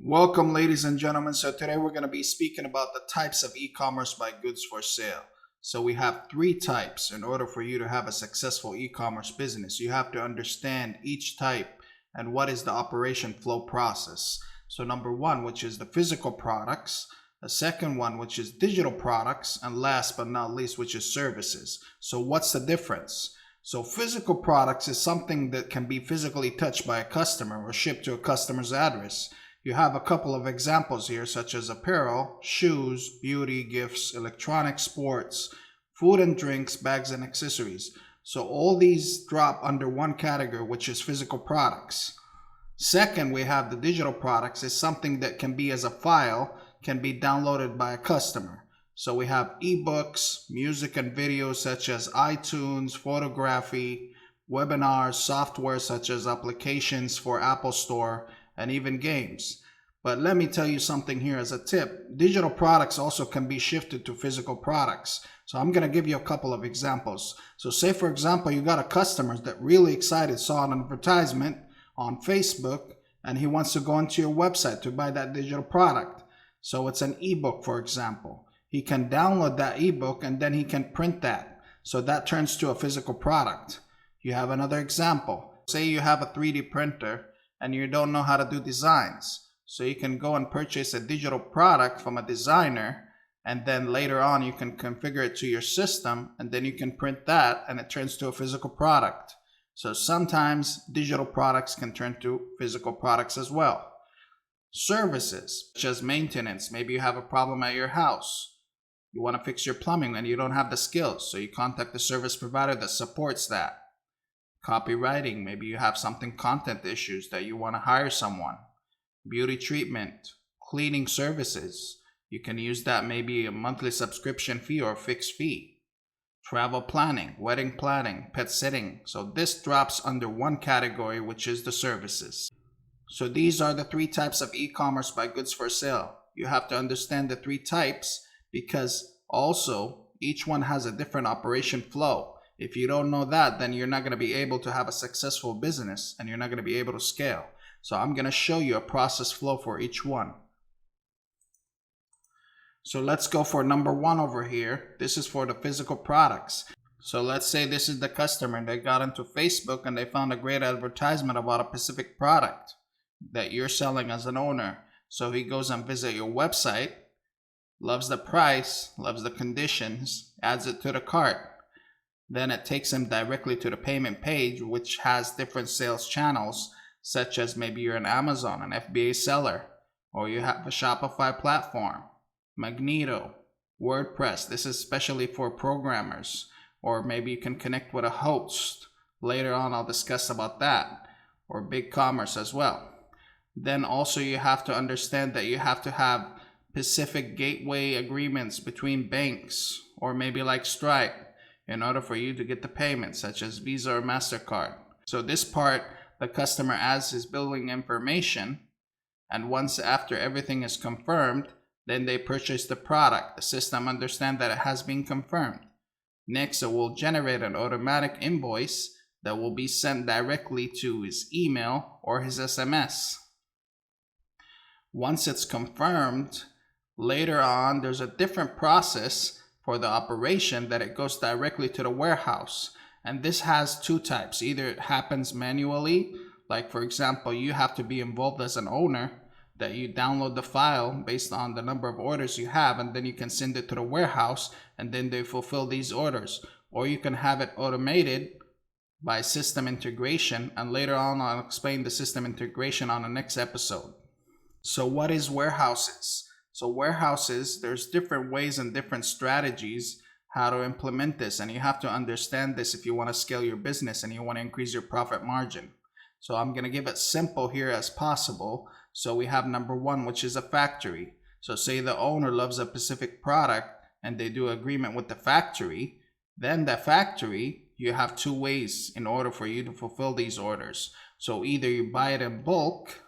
Welcome, ladies and gentlemen. So today we're going to be speaking about the types of e-commerce by goods for sale. So we have three types. In order for you to have a successful e-commerce business, you have to understand each type and what is the operation flow process. So number one, which is the physical products. The second one, which is digital products. And last but not least, which is services. So what's the difference? So physical products is something that can be physically touched by a customer or shipped to a customer's address. You have a couple of examples here, such as apparel, shoes, beauty, gifts, electronics, sports, food and drinks, bags and accessories. So all these drop under one category, which is physical products. Second, we have the digital products. Is something that can be as a file, can be downloaded by a customer. So we have ebooks, music and videos such as iTunes, photography, webinars, software such as applications for Apple Store, and even games. But let me tell you something here as a tip. Digital products also can be shifted to physical products. So I'm going to give you a couple of examples. So say, for example, you got a customer that really excited, saw an advertisement on Facebook, and he wants to go into your website to buy that digital product. So it's an ebook, for example. He can download that ebook and then he can print that. So that turns to a physical product. You have another example. Say you have a 3D printer and you don't know how to do designs. So you can go and purchase a digital product from a designer, and then later on you can configure it to your system, and then you can print that and it turns to a physical product. So sometimes digital products can turn to physical products as well. Services, such as maintenance. Maybe you have a problem at your house. You want to fix your plumbing and you don't have the skills, so you contact the service provider that supports that. Copywriting, maybe you have some content issues that you want to hire someone. Beauty treatment, cleaning services. You can use that maybe a monthly subscription fee or a fixed fee. Travel planning, wedding planning, pet sitting. So this drops under one category, which is the services. So these are the three types of e-commerce by goods for sale. You have to understand the three types because also each one has a different operation flow. If you don't know that, then you're not going to be able to have a successful business and you're not going to be able to scale. So I'm going to show you a process flow for each one. So let's go for number one over here. This is for the physical products. So let's say this is the customer and they got into Facebook and they found a great advertisement about a specific product that you're selling as an owner. So he goes and visits your website, loves the price, loves the conditions, adds it to the cart. Then it takes him directly to the payment page, which has different sales channels, such as maybe you're an Amazon, an FBA seller, or you have a Shopify platform, Magneto, WordPress. This is especially for programmers, or maybe you can connect with a host. Later on, I'll discuss about that, or BigCommerce as well. Then also you have to understand that you have to have specific gateway agreements between banks, or maybe like Stripe, in order for you to get the payment, such as Visa or MasterCard. So this part, the customer adds his billing information, and once after everything is confirmed, then they purchase the product. The system understands that it has been confirmed. Next, it will generate an automatic invoice that will be sent directly to his email or his SMS. Once it's confirmed, later on, there's a different process for the operation that it goes directly to the warehouse. And this has two types. Either it happens manually, like for example, you have to be involved as an owner, that you download the file based on the number of orders you have, and then you can send it to the warehouse, and then they fulfill these orders. Or you can have it automated by system integration, and later on I'll explain the system integration on the next episode. So what is warehouses? So warehouses, there's different ways and different strategies how to implement this, and you have to understand this if you want to scale your business and you want to increase your profit margin. So I'm going to give it simple here as possible. So we have number one, which is a factory. So say the owner loves a specific product and they do agreement with the factory. Then the factory, you have two ways in order for you to fulfill these orders. So either you buy it in bulk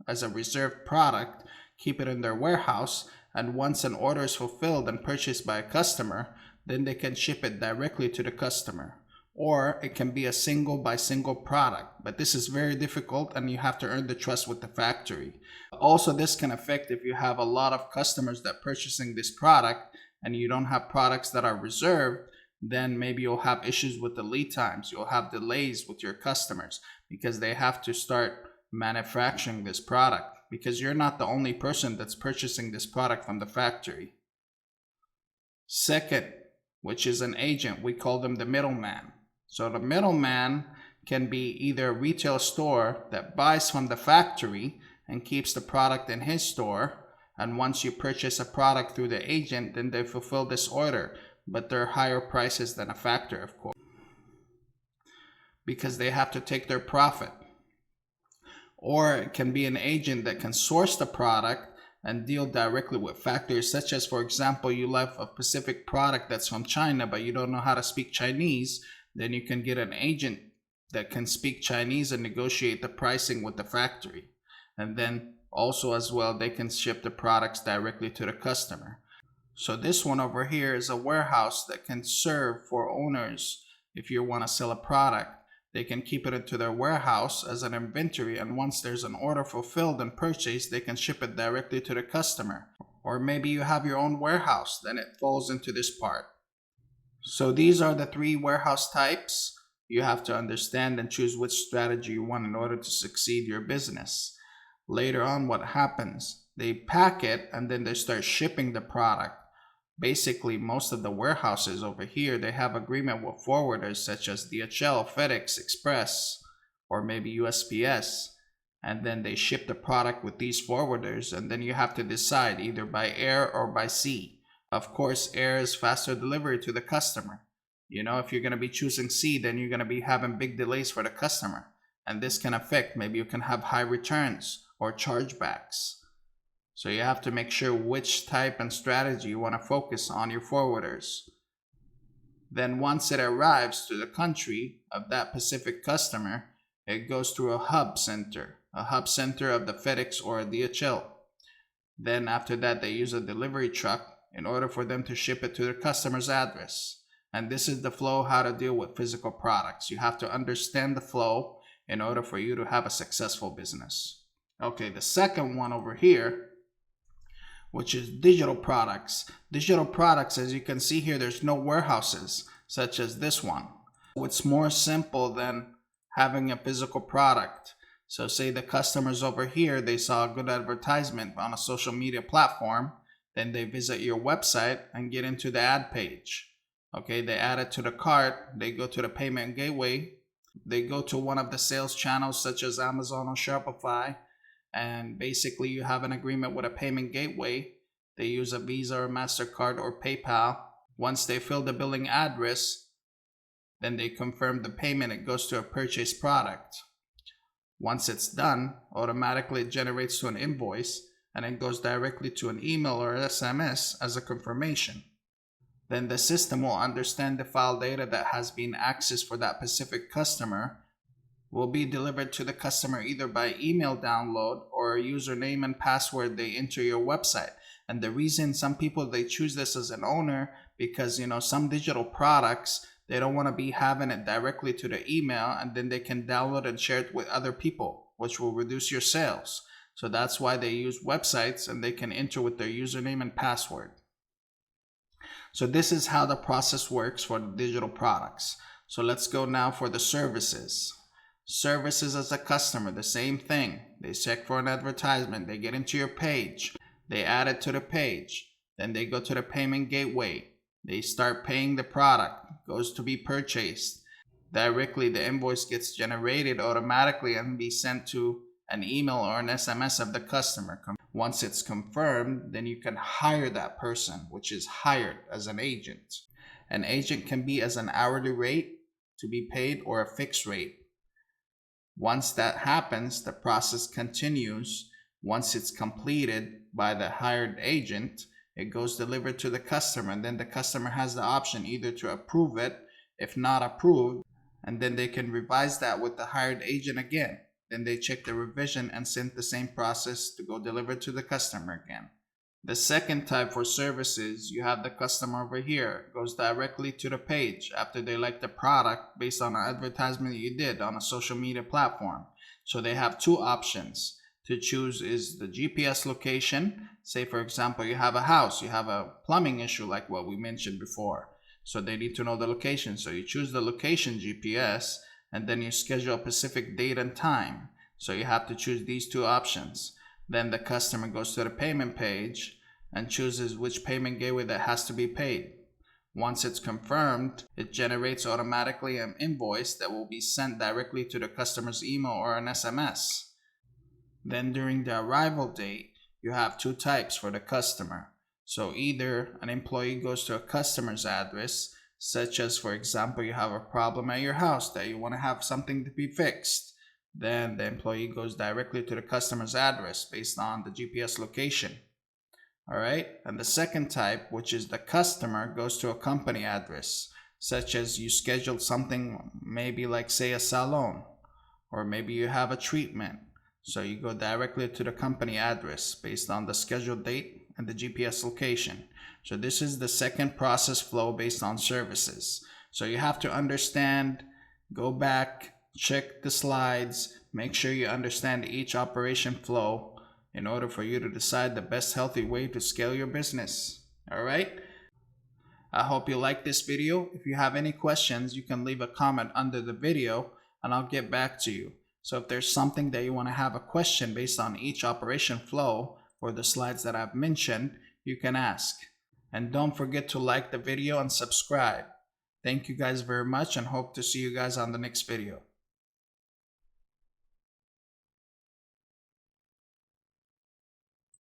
as a reserved product, keep it in their warehouse, and once an order is fulfilled and purchased by a customer, then they can ship it directly to the customer. or it can be a single by single product. But this is very difficult and you have to earn the trust with the factory. Also, this can affect if you have a lot of customers that purchasing this product and you don't have products that are reserved, then maybe you'll have issues with the lead times. You'll have delays with your customers because they have to start manufacturing this product, because you're not the only person that's purchasing this product from the factory. Second, which is an agent, we call them the middleman. So the middleman can be either a retail store that buys from the factory and keeps the product in his store, and once you purchase a product through the agent, then they fulfill this order, but they're higher prices than a factory, of course, because they have to take their profit. Or it can be an agent that can source the product and deal directly with factories, such as, for example, you love a specific product that's from China, but you don't know how to speak Chinese, then you can get an agent that can speak Chinese and negotiate the pricing with the factory. And then also as well, they can ship the products directly to the customer. So this one over here is a warehouse that can serve for owners. If you want to sell a product, they can keep it into their warehouse as an inventory, and once there's an order fulfilled and purchased, they can ship it directly to the customer. Or maybe you have your own warehouse, then it falls into this part. So these are the three warehouse types. You have to understand and choose which strategy you want in order to succeed your business. Later on, what happens? They pack it and then they start shipping the product. Basically, most of the warehouses over here, they have agreement with forwarders such as DHL, FedEx, Express, or maybe USPS. And then they ship the product with these forwarders, and then you have to decide either by air or by sea. Of course, air is faster delivery to the customer. You know, if you're going to be choosing sea, then you're going to be having big delays for the customer. And this can affect, maybe you can have high returns or chargebacks. So you have to make sure which type and strategy you want to focus on your forwarders. Then once it arrives to the country of that specific customer, it goes through a hub center of the FedEx or a DHL. Then after that, they use a delivery truck in order for them to ship it to their customer's address. And this is the flow, how to deal with physical products. You have to understand the flow in order for you to have a successful business. Okay, the second one over here, which is digital products. Digital products, as you can see here, there's no warehouses such as this one. It's more simple than having a physical product. So say the customers over here, they saw a good advertisement on a social media platform, then they visit your website and get into the ad page. Okay, they add it to the cart, they go to the payment gateway, they go to one of the sales channels such as Amazon or Shopify, and basically you have an agreement with a payment gateway. They use a Visa or MasterCard or PayPal. Once they fill the billing address, then they confirm the payment. It goes to a purchased product. Once it's done, automatically it generates to an invoice, and it goes directly to an email or SMS as a confirmation. Then the system will understand the file data that has been accessed for that specific customer will be delivered to the customer either by email download or a username and password they enter your website. And the reason some people, they choose this as an owner, because some digital products, they don't want to be having it directly to the email, and then they can download and share it with other people, which will reduce your sales. So that's why they use websites, and they can enter with their username and password. So this is how the process works for the digital products. So let's go now for the services. Services as a customer, the same thing. They check for an advertisement, they get into your page, they add it to the page, then they go to the payment gateway, they start paying the product, goes to be purchased. Directly the invoice gets generated automatically and be sent to an email or an SMS of the customer. Once it's confirmed, then you can hire that person, which is hired as an agent. An agent can be as an hourly rate to be paid or a fixed rate. Once that happens, the process continues. Once it's completed by the hired agent, it goes delivered to the customer, and then the customer has the option either to approve it, if not approved, and then they can revise that with the hired agent again. Then they check the revision and send the same process to go delivered to the customer again. The second type for services, you have the customer over here, goes directly to the page after they like the product based on an advertisement that you did on a social media platform. So they have two options to choose: is the GPS location. Say for example, you have a house, you have a plumbing issue like what we mentioned before. So they need to know the location. So you choose the location GPS and then you schedule a specific date and time. So you have to choose these two options. Then the customer goes to the payment page and chooses which payment gateway that has to be paid. Once it's confirmed, it generates automatically an invoice that will be sent directly to the customer's email or an SMS. Then during the arrival date, you have two types for the customer. So either an employee goes to a customer's address, such as for example, you have a problem at your house that you want to have something to be fixed. Then the employee goes directly to the customer's address based on the GPS location. All right. And the second type, which is the customer, goes to a company address, such as you scheduled something, maybe like say a salon, or maybe you have a treatment. So you go directly to the company address based on the scheduled date and the GPS location. So this is the second process flow based on services. So you have to understand, go back, check the slides, make sure you understand each operation flow in order for you to decide the best healthy way to scale your business. All right. I hope you like this video. If you have any questions, you can leave a comment under the video and I'll get back to you. So if there's something that you want to have a question based on each operation flow or the slides that I've mentioned, you can ask. And don't forget to like the video and subscribe. Thank you guys very much and hope to see you guys on the next video.